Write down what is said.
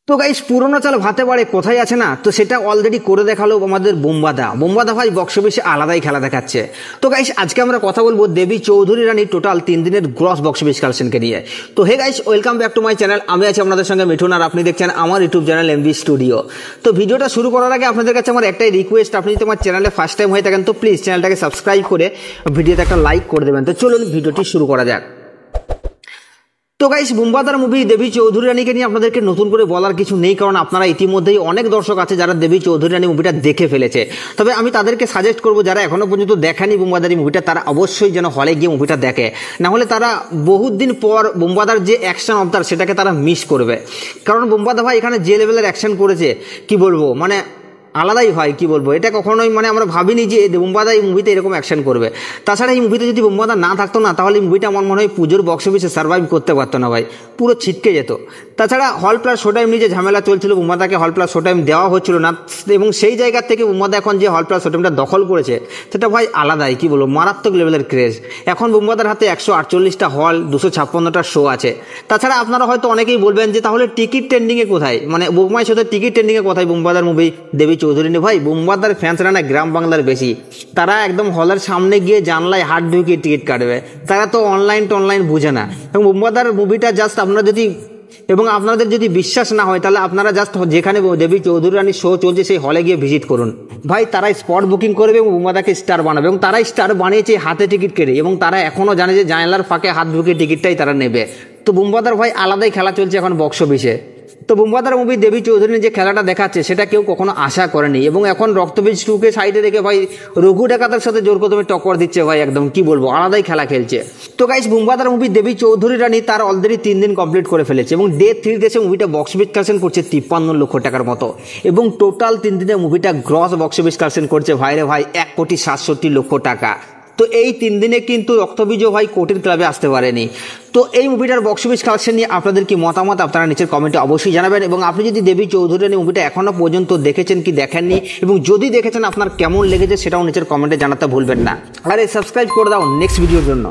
তো গাইস পুরোনো চাল ভাতে বাড়ে কোথায় আছে না, তো সেটা অলরেডি করে দেখালো আমাদের বোম্বাদা ভাই বক্স অফিসে আলাদাই খেলা দেখাচ্ছে। তো গাইস আজকে আমরা কথা বলবো দেবী চৌধুরী রানী টোটাল 3 দিনের গ্রস বক্স অফিস কালেকশনকে নিয়ে। তো hey guys, welcome back to my channel. আমি আছি আপনাদের সঙ্গে মিঠুন, আর আপনি দেখছেন আমার ইউটিউব চ্যানেল এমবি স্টুডিও। তো ভিডিওটা শুরু করার আগে আপনাদের কাছে আমার একটাই রিকোয়েস্ট, আপনি যদি আমার চ্যানেলে ফার্স্ট টাইম হয়ে থাকেন তো প্লিজ চ্যানেলটাকে সাবস্ক্রাইব করে ভিডিওতে একটা লাইক করে দেবেন। তো চলুন ভিডিওটি শুরু করা যাক। তো গাইস বুম্বাদার মুভি দেবী চৌধুরী রানীকে নিয়ে আপনাদেরকে নতুন করে বলার কিছু নেই, কারণ আপনারা ইতিমধ্যেই অনেক দর্শক আছে যারা দেবী চৌধুরী রানী মুভিটা দেখে ফেলেছে। তবে আমি তাদেরকে সাজেস্ট করবো যারা এখনো পর্যন্ত দেখেনি বুম্বাদারি মুভিটা, তারা অবশ্যই যেন হলে গিয়ে মুভিটা দেখে, না হলে তারা বহুত দিন পর বুম্বাদার যে অ্যাকশন অবতার সেটাকে তারা মিস করবে। কারণ বুম্বাদা ভাই এখানে যে লেভেলের অ্যাকশন করেছে কি বলবো, মানে আলাদাই ভাই, কি বলবো, এটা কখনোই মানে আমরা ভাবিনি যে বুম্বাদা এই মুভিতে এরকম অ্যাকশন করবে। তাছাড়া এই মুভিতে যদি বুম্বাদা না থাকতো না, তাহলে এই মুভিটা আমার মনে হয় পুজোর বক্স অফিসে সার্ভাইভ করতে পারতো না ভাই, পুরো ছিটকে যেত। তাছাড়া হল প্লাস শো টাইম নিয়ে যে ঝামেলা চলছিল, বুম্বাদাকে হল প্লাস শো টাইম দেওয়া হচ্ছিল না, এবং সেই জায়গা থেকে বুম্বাদা এখন যে হল প্লাস শো টাইমটা দখল করেছে সেটা ভাই আলাদাই, কি বলবো, মারাত্মক লেভেলের ক্রেজ। এখন বুম্বাদার হাতে 148টা হল, 256টা শো আছে। তাছাড়া আপনারা হয়তো অনেকেই বলবেন যে তাহলে টিকিট ট্রেন্ডিংয়ে কোথায়, মানে বুকমাই শোতে টিকিট ট্রেন্ডিংয়ে কোথায় বুম্বাদার মুভি দেবী চৌধুরী? ভাই বুম্বাদার ফ্যান্সরা না গ্রাম বাংলার বেশি, তারা একদম হলের সামনে গিয়ে জানলায় হাত ঢুকিয়ে টিকিট কাটবে, তারা তো অনলাইন বুঝে না। এবং বুম্বাদার মুভিটা জাস্ট আপনাদের যদি বিশ্বাস না হয়, তাহলে আপনারা জাস্ট যেখানে দেবী চৌধুরী রানীর শো চলছে সেই হলে গিয়ে ভিজিট করুন ভাই, তারা স্পট বুকিং করবে এবং বুম্বাদাকে স্টার বানাবে, এবং তারাই স্টার বানিয়েছে হাতে টিকিট কেটে, এবং তারা এখনো জানে যে জানলার ফাঁকে হাত ঢুকিয়ে টিকিটটাই তারা নেবে। তো বুম্বাদার ভাই আলাদাই খেলা চলছে এখন বক্স অফিসে। তো বুম্বাদার মুভি দেবী চৌধুরী যে খেলাটা দেখাচ্ছে সেটা কেউ কখনো আশা করেনি, এবং এখন রক্তবীজ 2কে সাইডে রেখে ভাই রঘু ডাকাতের সাথে জোর কদমে টক্কর দিচ্ছে ভাই, একদম কি বলবো, আলাদাই খেলা খেলছে। তো গাইস বুম্বাদার মুভি দেবী চৌধুরী রানী তার অলরেডি 3 দিন কমপ্লিট করে ফেলেছে, এবং ডে 3 দেশে মুভিটা বক্স অফিস কালেকশন করছে 53 লক্ষ টাকার মতো, এবং টোটাল 3 দিনে মুভিটা গ্রস বক্স অফিস কালেকশন করছে ভাইরে ভাই 1,67,00,000 টাকা। তো এই 3 দিনে কিন্তু রক্তবীজও ভাই কোটির ক্লাবে আসতে পারেনি। তো এই মুভিটার বক্স অফিস কালেকশন নিয়ে আপনাদের কি মতামত আপনারা নিচের কমেন্টে অবশ্যই জানাবেন, এবং আপনি যদি দেবী চৌধুরী রানী মুভিটা এখনো পর্যন্ত দেখেছেন কি দেখেননি, এবং যদি দেখেছেন আপনার কেমন লেগেছে সেটাও নিচের কমেন্টে জানাতে ভুলবেন না। আর সাবস্ক্রাইব করে দাও নেক্সট ভিডিওর জন্য।